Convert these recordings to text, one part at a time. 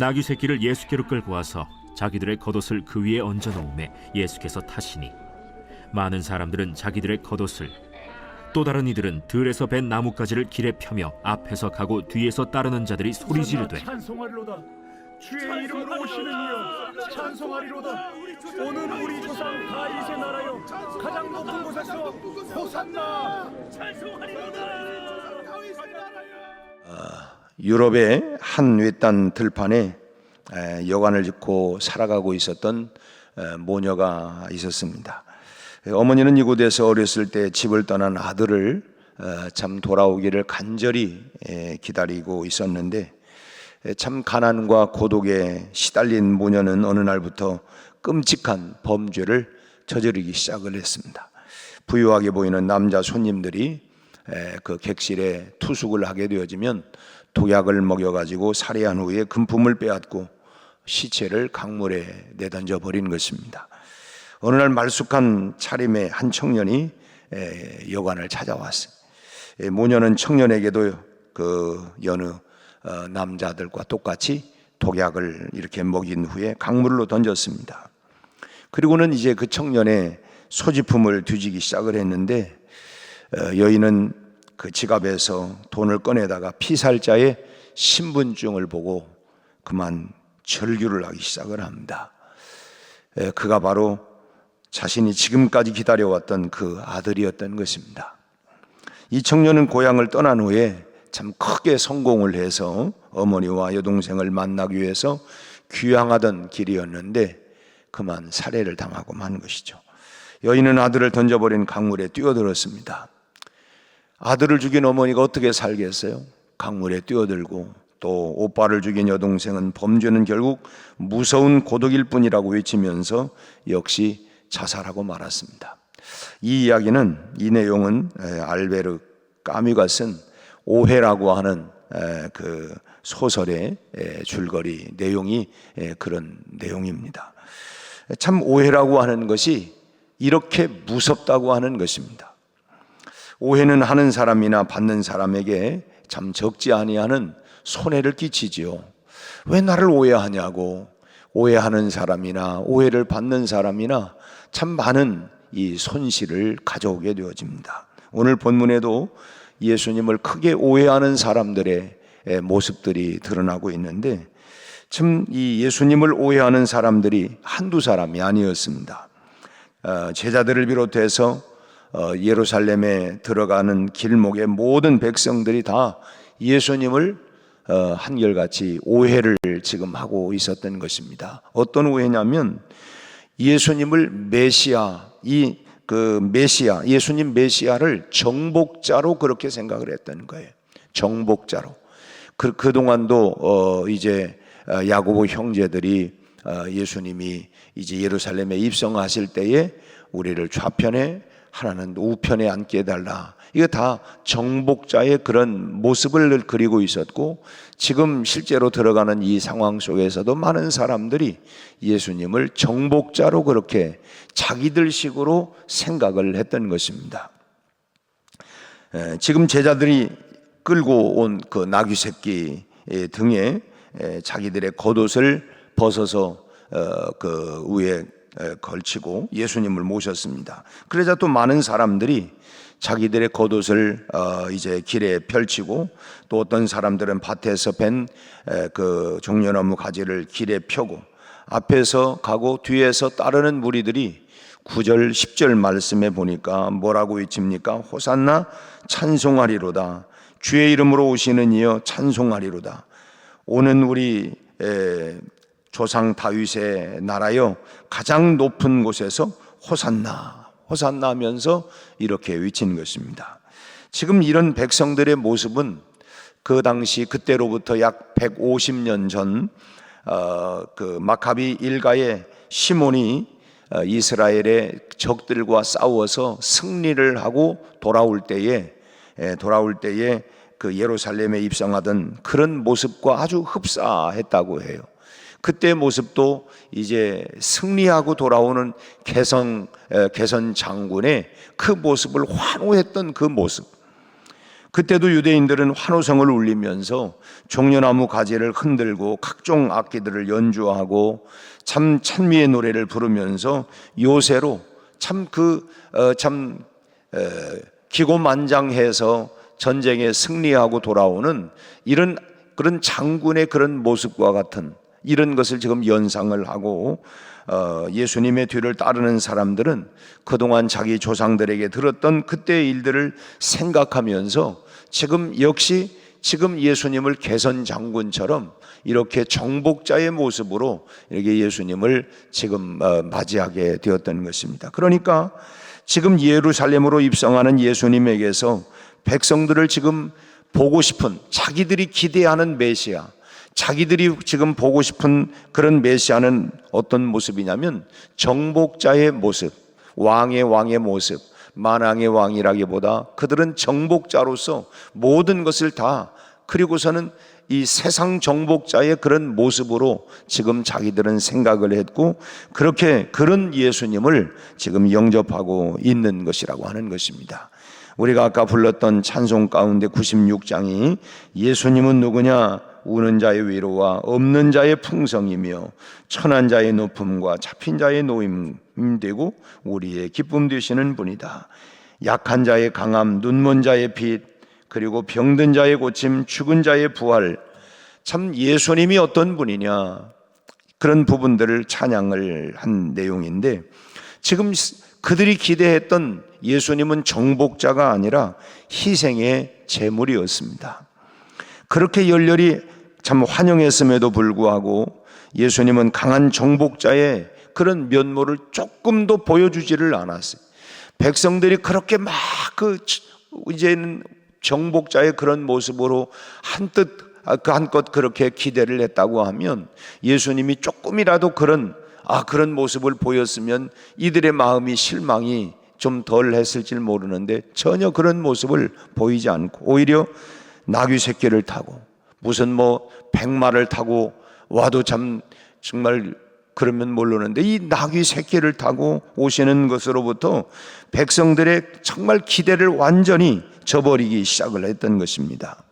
나귀 새끼를 예수께로 끌고 와서 자기들의 겉옷을 그 위에 얹어 놓음에 예수께서 타시니 많은 사람들은 자기들의 겉옷을, 또 다른 이들은 들에서 벤 나뭇가지를 길에 펴며 앞에서 가고 뒤에서 따르는 자들이 소리 지르되 찬송하리로다. 주의 이름으로 오시는 이여 찬송하리로다. 오늘 우리 조상 다윗의 나라여 가장 높은 곳에서 호산나. 유럽의 한 외딴 들판에 여관을 짓고 살아가고 있었던 모녀가 있었습니다. 어머니는 이곳에서 어렸을 때 집을 떠난 아들을 참 돌아오기를 간절히 기다리고 있었는데, 참 가난과 고독에 시달린 모녀는 어느 날부터 끔찍한 범죄를 저지르기 시작을 했습니다. 부유하게 보이는 남자 손님들이 그 객실에 투숙을 하게 되어지면 독약을 먹여가지고 살해한 후에 금품을 빼앗고 시체를 강물에 내던져 버린 것입니다. 어느 날 말쑥한 차림의 한 청년이 여관을 찾아왔어요. 모녀는 청년에게도 그 여느 남자들과 똑같이 독약을 이렇게 먹인 후에 강물로 던졌습니다. 그리고는 이제 그 청년의 소지품을 뒤지기 시작을 했는데, 여인은 그 지갑에서 돈을 꺼내다가 피살자의 신분증을 보고 그만 절규를 하기 시작을 합니다. 그가 바로 자신이 지금까지 기다려왔던 그 아들이었던 것입니다. 이 청년은 고향을 떠난 후에 참 크게 성공을 해서 어머니와 여동생을 만나기 위해서 귀향하던 길이었는데 그만 살해를 당하고 만 것이죠. 여인은 아들을 던져버린 강물에 뛰어들었습니다. 아들을 죽인 어머니가 어떻게 살겠어요? 강물에 뛰어들고, 또 오빠를 죽인 여동생은 범죄는 결국 무서운 고독일 뿐이라고 외치면서 역시 자살하고 말았습니다. 이 이야기는, 이 내용은 알베르 까뮤가 쓴 오해라고 하는 그 소설의 줄거리 내용이 그런 내용입니다. 참 오해라고 하는 것이 이렇게 무섭다고 하는 것입니다. 오해는 하는 사람이나 받는 사람에게 참 적지 아니하는 손해를 끼치지요. 왜 나를 오해하냐고. 오해하는 사람이나 오해를 받는 사람이나 참 많은 이 손실을 가져오게 되어집니다. 오늘 본문에도 예수님을 크게 오해하는 사람들의 모습들이 드러나고 있는데, 참 이 예수님을 오해하는 사람들이 한두 사람이 아니었습니다. 제자들을 비롯해서 예루살렘에 들어가는 길목의 모든 백성들이 다 예수님을 한결같이 오해를 지금 하고 있었던 것입니다. 어떤 오해냐면, 예수님을 메시아, 예수님 메시아를 정복자로 그렇게 생각을 했다는 거예요. 정복자로. 그동안도 이제 야고보 형제들이 예수님이 이제 예루살렘에 입성하실 때에 우리를 좌편에 하나는 우편에 앉게 해달라, 이거 다 정복자의 그런 모습을 그리고 있었고, 지금 실제로 들어가는 이 상황 속에서도 많은 사람들이 예수님을 정복자로 그렇게 자기들 식으로 생각을 했던 것입니다. 지금 제자들이 끌고 온 그 나귀 새끼 등에 자기들의 겉옷을 벗어서 그 위에 걸치고 예수님을 모셨습니다. 그러자 또 많은 사람들이 자기들의 겉옷을 이제 길에 펼치고, 또 어떤 사람들은 밭에서 벤 그 종려나무 가지를 길에 펴고, 앞에서 가고 뒤에서 따르는 무리들이 9절 10절 말씀에 보니까 뭐라고 외칩니까? 호산나 찬송하리로다. 주의 이름으로 오시는 이여 찬송하리로다. 오는 우리 조상 다윗의 나라여 가장 높은 곳에서 호산나, 호산나 하면서 이렇게 외치는 것입니다. 지금 이런 백성들의 모습은 그 당시, 그때로부터 약 150년 전 그 마카비 일가의 시몬이 이스라엘의 적들과 싸워서 승리를 하고 돌아올 때에 그 예루살렘에 입성하던 그런 모습과 아주 흡사했다고 해요. 그때 모습도 이제 승리하고 돌아오는 개선 장군의 그 모습을 환호했던 그 모습, 그때도 유대인들은 환호성을 울리면서 종려나무 가지를 흔들고 각종 악기들을 연주하고 참 찬미의 노래를 부르면서 요새로 기고만장해서 전쟁에 승리하고 돌아오는 이런 그런 장군의 그런 모습과 같은 이런 것을 지금 연상을 하고 예수님의 뒤를 따르는 사람들은 그동안 자기 조상들에게 들었던 그때의 일들을 생각하면서 지금 역시 지금 예수님을 개선 장군처럼 이렇게 정복자의 모습으로 이렇게 예수님을 지금 맞이하게 되었던 것입니다. 그러니까 지금 예루살렘으로 입성하는 예수님에게서 백성들을 지금 보고 싶은, 자기들이 기대하는 메시아, 자기들이 지금 보고 싶은 그런 메시아는 어떤 모습이냐면 정복자의 모습, 왕의 모습, 만왕의 왕이라기보다 그들은 정복자로서 모든 것을 다, 그리고서는 이 세상 정복자의 그런 모습으로 지금 자기들은 생각을 했고 그렇게 그런 예수님을 지금 영접하고 있는 것이라고 하는 것입니다. 우리가 아까 불렀던 찬송 가운데 96장이 예수님은 누구냐? 우는 자의 위로와 없는 자의 풍성이며 천한 자의 높음과 잡힌 자의 노임 되고 우리의 기쁨 되시는 분이다. 약한 자의 강함, 눈먼 자의 빛, 그리고 병든 자의 고침, 죽은 자의 부활. 참 예수님이 어떤 분이냐, 그런 부분들을 찬양을 한 내용인데, 지금 그들이 기대했던 예수님은 정복자가 아니라 희생의 제물이었습니다. 그렇게 열렬히 참 환영했음에도 불구하고 예수님은 강한 정복자의 그런 면모를 조금도 보여주지를 않았어요. 백성들이 그렇게 막 이제는 정복자의 그런 모습으로 한껏 그렇게 기대를 했다고 하면 예수님이 조금이라도 그런 모습을 보였으면 이들의 마음이 실망이 좀 덜 했을지 모르는데 전혀 그런 모습을 보이지 않고 오히려 나귀 새끼를 타고 무슨 백마를 타고 와도 정말 그러면 모르는데 이 나귀 새끼를 타고 오시는 것으로부터 백성들의 정말 기대를 완전히 저버리기 시작을 했던 것입니다.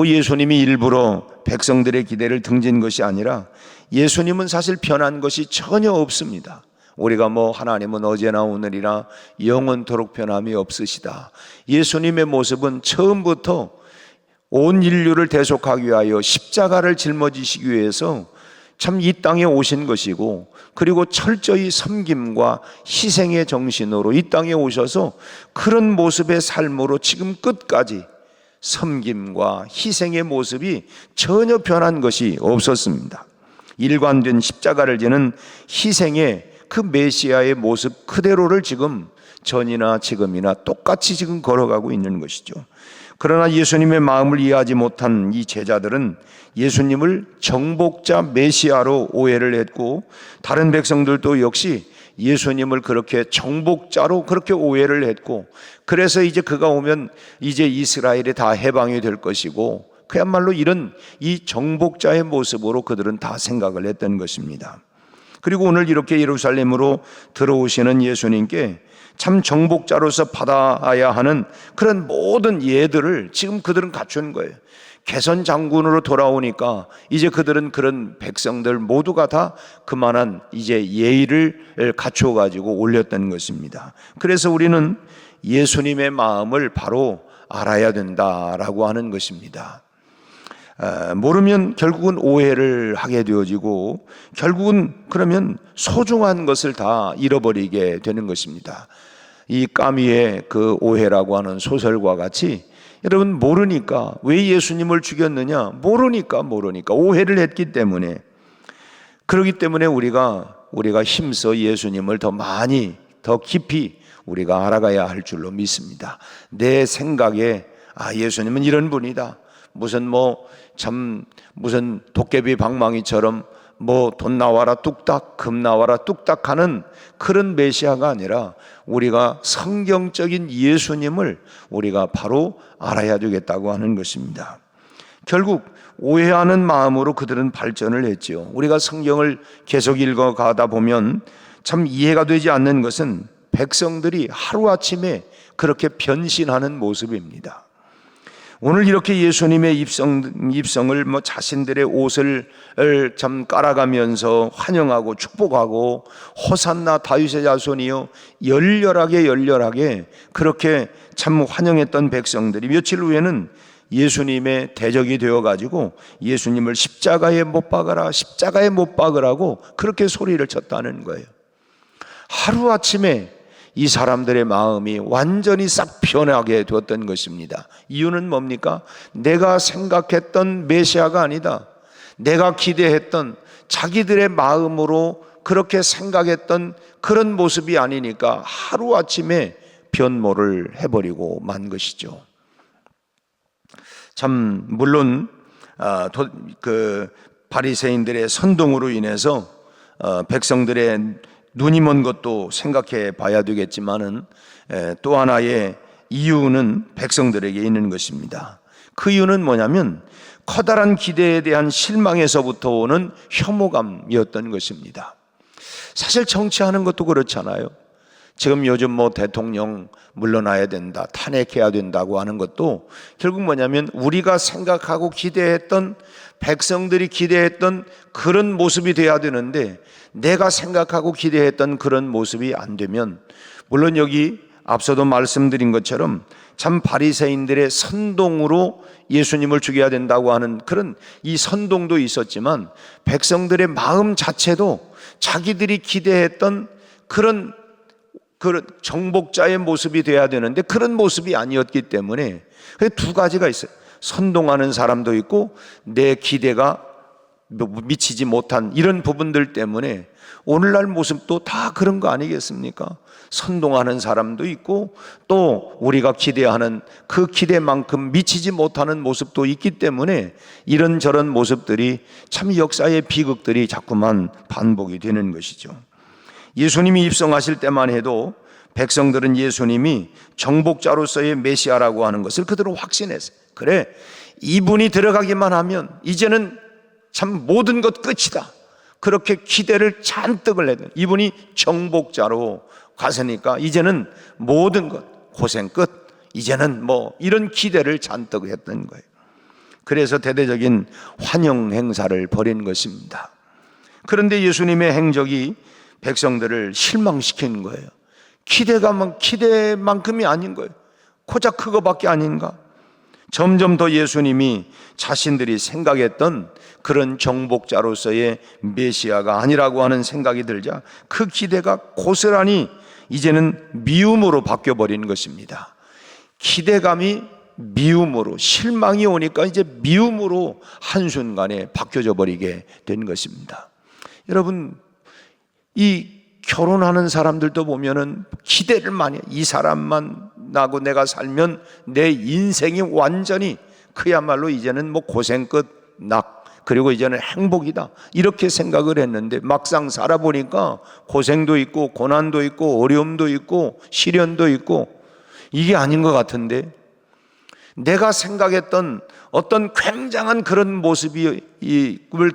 예수님이 일부러 백성들의 기대를 등진 것이 아니라 예수님은 사실 변한 것이 전혀 없습니다. 우리가 하나님은 어제나 오늘이나 영원토록 변함이 없으시다. 예수님의 모습은 처음부터 온 인류를 대속하기 위하여 십자가를 짊어지시기 위해서 참 이 땅에 오신 것이고, 그리고 철저히 섬김과 희생의 정신으로 이 땅에 오셔서 그런 모습의 삶으로 지금 끝까지 섬김과 희생의 모습이 전혀 변한 것이 없었습니다. 일관된 십자가를 지는 희생의 그 메시아의 모습 그대로를 지금 전이나 지금이나 똑같이 지금 걸어가고 있는 것이죠. 그러나 예수님의 마음을 이해하지 못한 이 제자들은 예수님을 정복자 메시아로 오해를 했고, 다른 백성들도 역시 예수님을 그렇게 정복자로 그렇게 오해를 했고, 그래서 이제 그가 오면 이제 이스라엘이 다 해방이 될 것이고, 그야말로 이런 이 정복자의 모습으로 그들은 다 생각을 했던 것입니다. 그리고 오늘 이렇게 예루살렘으로 들어오시는 예수님께 참 정복자로서 받아야 하는 그런 모든 예들을 지금 그들은 갖춘 거예요. 개선 장군으로 돌아오니까 이제 그들은 그런 백성들 모두가 다 그만한 이제 예의를 갖춰 가지고 올렸던 것입니다. 그래서 우리는 예수님의 마음을 바로 알아야 된다라고 하는 것입니다. 모르면 결국은 오해를 하게 되어지고 결국은 그러면 소중한 것을 다 잃어버리게 되는 것입니다. 이 까미의 그 오해라고 하는 소설과 같이 여러분 모르니까, 왜 예수님을 죽였느냐? 모르니까 오해를 했기 때문에, 그렇기 때문에 우리가 힘써 예수님을 더 많이 더 깊이 우리가 알아가야 할 줄로 믿습니다. 내 생각에 예수님은 이런 분이다, 무슨 무슨 도깨비 방망이처럼 돈 나와라 뚝딱, 금 나와라 뚝딱 하는 그런 메시아가 아니라 우리가 성경적인 예수님을 우리가 바로 알아야 되겠다고 하는 것입니다. 결국 오해하는 마음으로 그들은 발전을 했지요. 우리가 성경을 계속 읽어가다 보면 참 이해가 되지 않는 것은 백성들이 하루아침에 그렇게 변신하는 모습입니다. 오늘 이렇게 예수님의 입성을 뭐 자신들의 옷을 참 깔아가면서 환영하고 축복하고 호산나 다윗의 자손이요 열렬하게 그렇게 참 환영했던 백성들이 며칠 후에는 예수님의 대적이 되어가지고 예수님을 십자가에 못 박으라고 그렇게 소리를 쳤다는 거예요. 하루아침에 이 사람들의 마음이 완전히 싹 변하게 되었던 것입니다. 이유는 뭡니까? 내가 생각했던 메시아가 아니다. 내가 기대했던 자기들의 마음으로 그렇게 생각했던 그런 모습이 아니니까 하루아침에 변모를 해버리고 만 것이죠. 참 물론 그 바리새인들의 선동으로 인해서 백성들의 눈이 먼 것도 생각해 봐야 되겠지만은 또 하나의 이유는 백성들에게 있는 것입니다. 그 이유는 뭐냐면 커다란 기대에 대한 실망에서부터 오는 혐오감이었던 것입니다. 사실 정치하는 것도 그렇잖아요. 지금 요즘 뭐 대통령 물러나야 된다, 탄핵해야 된다고 하는 것도 결국 뭐냐면 우리가 생각하고 기대했던, 백성들이 기대했던 그런 모습이 돼야 되는데 내가 생각하고 기대했던 그런 모습이 안 되면, 물론 여기 앞서도 말씀드린 것처럼 참 바리새인들의 선동으로 예수님을 죽여야 된다고 하는 그런 이 선동도 있었지만 백성들의 마음 자체도 자기들이 기대했던 그런 정복자의 모습이 돼야 되는데 그런 모습이 아니었기 때문에 두 가지가 있어요. 선동하는 사람도 있고 내 기대가 미치지 못한 이런 부분들 때문에 오늘날 모습도 다 그런 거 아니겠습니까? 선동하는 사람도 있고 또 우리가 기대하는 그 기대만큼 미치지 못하는 모습도 있기 때문에 이런저런 모습들이 참 역사의 비극들이 자꾸만 반복이 되는 것이죠. 예수님이 입성하실 때만 해도 백성들은 예수님이 정복자로서의 메시아라고 하는 것을 그대로 확신했어요. 그래, 이분이 들어가기만 하면 이제는 참 모든 것 끝이다. 그렇게 기대를 잔뜩을 했던, 이분이 정복자로 가서니까 이제는 모든 것 고생 끝, 이제는 뭐 이런 기대를 잔뜩 했던 거예요. 그래서 대대적인 환영 행사를 벌인 것입니다. 그런데 예수님의 행적이 백성들을 실망시키는 거예요. 기대만큼이 아닌 거예요. 고작 그거밖에 아닌가. 점점 더 예수님이 자신들이 생각했던 그런 정복자로서의 메시아가 아니라고 하는 생각이 들자 그 기대가 고스란히 이제는 미움으로 바뀌어버린 것입니다. 기대감이 미움으로, 실망이 오니까 이제 미움으로 한순간에 바뀌어져 버리게 된 것입니다. 여러분, 이 결혼하는 사람들도 보면은 기대를 많이 해요. 이 사람만 나고 내가 살면 내 인생이 완전히 그야말로 이제는 뭐 고생 끝, 그리고 이제는 행복이다, 이렇게 생각을 했는데 막상 살아보니까 고생도 있고 고난도 있고 어려움도 있고 시련도 있고 이게 아닌 것 같은데, 내가 생각했던 어떤 굉장한 그런 모습을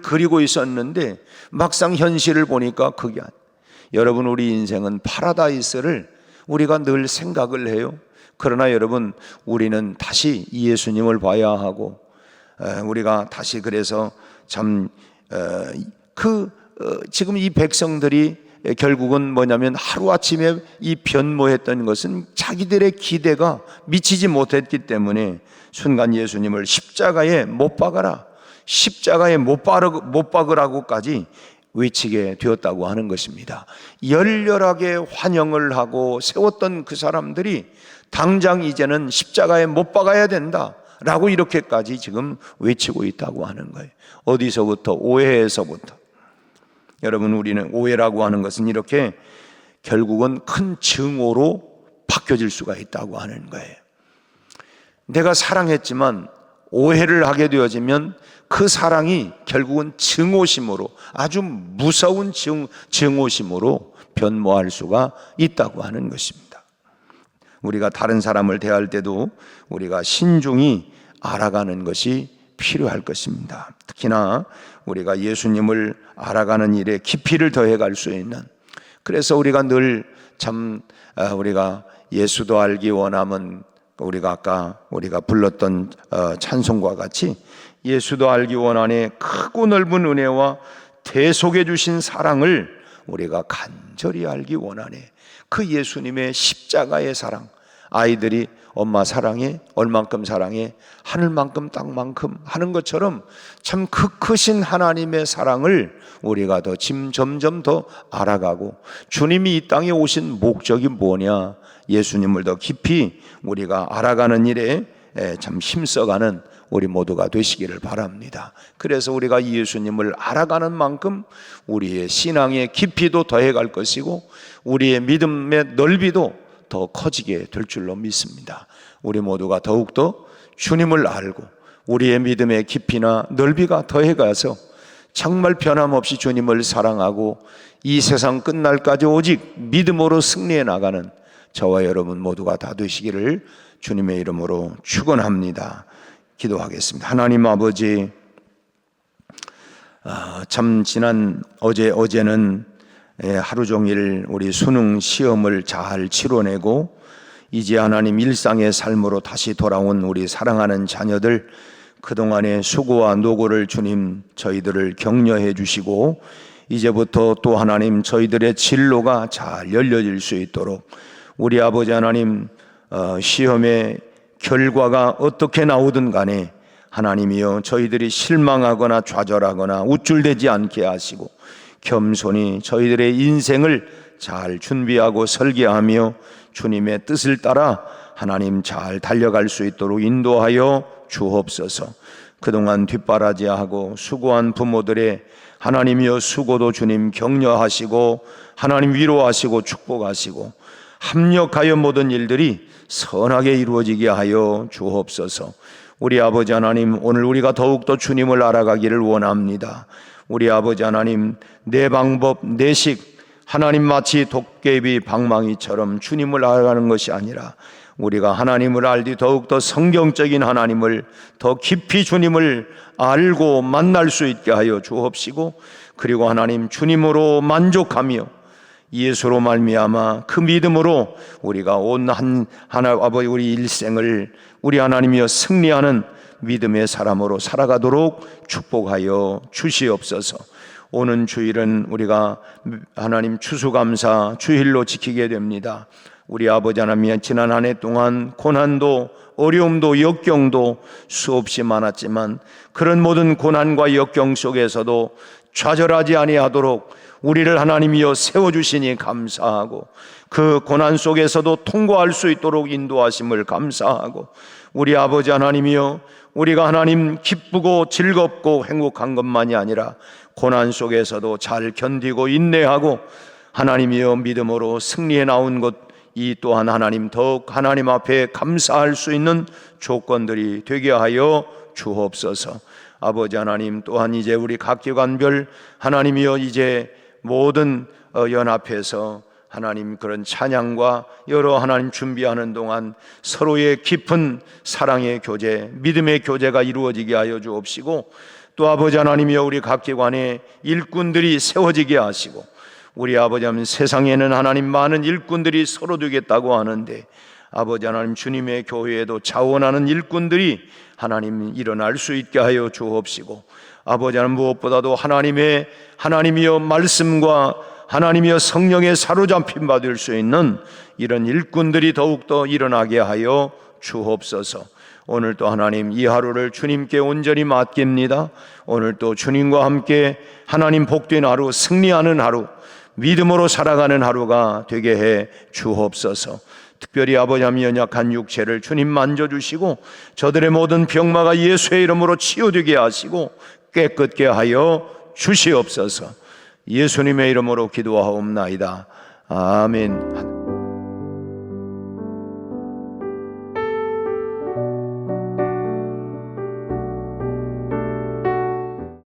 그리고 있었는데 막상 현실을 보니까 그게 아니에요. 여러분, 우리 인생은 파라다이스를 우리가 늘 생각을 해요. 그러나 여러분, 우리는 다시 예수님을 봐야 하고 우리가 다시 그래서 참 지금 이 백성들이 결국은 뭐냐면 하루아침에 이 변모했던 것은 자기들의 기대가 미치지 못했기 때문에 순간 예수님을 십자가에 못 박아라, 십자가에 못 박으라고까지 외치게 되었다고 하는 것입니다. 열렬하게 환영을 하고 세웠던 그 사람들이 당장 이제는 십자가에 못 박아야 된다 라고 이렇게까지 지금 외치고 있다고 하는 거예요. 어디서부터? 오해에서부터. 여러분, 우리는 오해라고 하는 것은 이렇게 결국은 큰 증오로 바뀌어질 수가 있다고 하는 거예요. 내가 사랑했지만 오해를 하게 되어지면 그 사랑이 결국은 증오심으로, 아주 무서운 증오심으로 변모할 수가 있다고 하는 것입니다. 우리가 다른 사람을 대할 때도 우리가 신중히 알아가는 것이 필요할 것입니다. 특히나 우리가 예수님을 알아가는 일에 깊이를 더해갈 수 있는, 그래서 우리가 늘 참 우리가 예수도 알기 원하면 우리가 불렀던 찬송과 같이 예수도 알기 원하네 크고 넓은 은혜와 대속해 주신 사랑을 우리가 간절히 알기 원하네. 그 예수님의 십자가의 사랑, 아이들이 엄마 사랑해, 얼만큼 사랑해, 하늘만큼 땅만큼 하는 것처럼 참 그 크신 하나님의 사랑을 우리가 점점 더 알아가고, 주님이 이 땅에 오신 목적이 뭐냐, 예수님을 더 깊이 우리가 알아가는 일에 참 힘써가는 우리 모두가 되시기를 바랍니다. 그래서 우리가 예수님을 알아가는 만큼 우리의 신앙의 깊이도 더해갈 것이고 우리의 믿음의 넓이도 더 커지게 될 줄로 믿습니다. 우리 모두가 더욱더 주님을 알고 우리의 믿음의 깊이나 넓이가 더해가서 정말 변함없이 주님을 사랑하고 이 세상 끝날까지 오직 믿음으로 승리해 나가는 저와 여러분 모두가 다 되시기를 주님의 이름으로 축원합니다. 기도하겠습니다. 하나님 아버지, 참 어제는 하루 종일 우리 수능 시험을 잘 치러내고 이제 하나님 일상의 삶으로 다시 돌아온 우리 사랑하는 자녀들, 그동안의 수고와 노고를 주님 저희들을 격려해 주시고 이제부터 또 하나님 저희들의 진로가 잘 열려질 수 있도록 우리 아버지 하나님, 시험의 결과가 어떻게 나오든 간에 하나님이여 저희들이 실망하거나 좌절하거나 우쭐대지 않게 하시고 겸손히 저희들의 인생을 잘 준비하고 설계하며 주님의 뜻을 따라 하나님 잘 달려갈 수 있도록 인도하여 주옵소서. 그동안 뒷바라지하고 수고한 부모들의 하나님이여 수고도 주님 격려하시고 하나님 위로하시고 축복하시고 합력하여 모든 일들이 선하게 이루어지게 하여 주옵소서. 우리 아버지 하나님, 오늘 우리가 더욱더 주님을 알아가기를 원합니다. 우리 아버지 하나님, 내 방법, 내 식, 하나님 마치 도깨비 방망이처럼 주님을 알아가는 것이 아니라 우리가 하나님을 알디 더욱더 성경적인 하나님을 더 깊이 주님을 알고 만날 수 있게 하여 주옵시고, 그리고 하나님 주님으로 만족하며 예수로 말미암아 그 믿음으로 우리가 온 아버지 우리 일생을 우리 하나님이여 승리하는 믿음의 사람으로 살아가도록 축복하여 주시옵소서. 오는 주일은 우리가 하나님 추수감사 주일로 지키게 됩니다. 우리 아버지 하나님, 지난 한 해 동안 고난도 어려움도 역경도 수없이 많았지만 그런 모든 고난과 역경 속에서도 좌절하지 아니하도록 우리를 하나님이여 세워주시니 감사하고 그 고난 속에서도 통과할 수 있도록 인도하심을 감사하고, 우리 아버지 하나님이여 우리가 하나님 기쁘고 즐겁고 행복한 것만이 아니라 고난 속에서도 잘 견디고 인내하고 하나님이여 믿음으로 승리해 나온 것, 이 또한 하나님 더욱 하나님 앞에 감사할 수 있는 조건들이 되게 하여 주옵소서. 아버지 하나님, 또한 이제 우리 각 기관별 하나님이여 이제 모든 연합해서 하나님 그런 찬양과 여러 하나님 준비하는 동안 서로의 깊은 사랑의 교제, 믿음의 교제가 이루어지게 하여 주옵시고, 또 아버지 하나님이여 우리 각 기관에 일꾼들이 세워지게 하시고, 우리 아버지 하나님 세상에는 하나님 많은 일꾼들이 서로 되겠다고 하는데 아버지 하나님 주님의 교회에도 자원하는 일꾼들이 하나님 일어날 수 있게 하여 주옵시고, 아버지 하나님 무엇보다도 하나님이여 말씀과 하나님이여 성령에 사로잡힌 받을 수 있는 이런 일꾼들이 더욱더 일어나게 하여 주옵소서. 오늘 또 하나님 이 하루를 주님께 온전히 맡깁니다. 오늘 또 주님과 함께 하나님 복된 하루, 승리하는 하루, 믿음으로 살아가는 하루가 되게 해 주옵소서. 특별히 아버지 하나님 연약한 육체를 주님 만져주시고 저들의 모든 병마가 예수의 이름으로 치유되게 하시고 깨끗게 하여 주시옵소서. 예수님의 이름으로 기도하옵나이다. 아멘.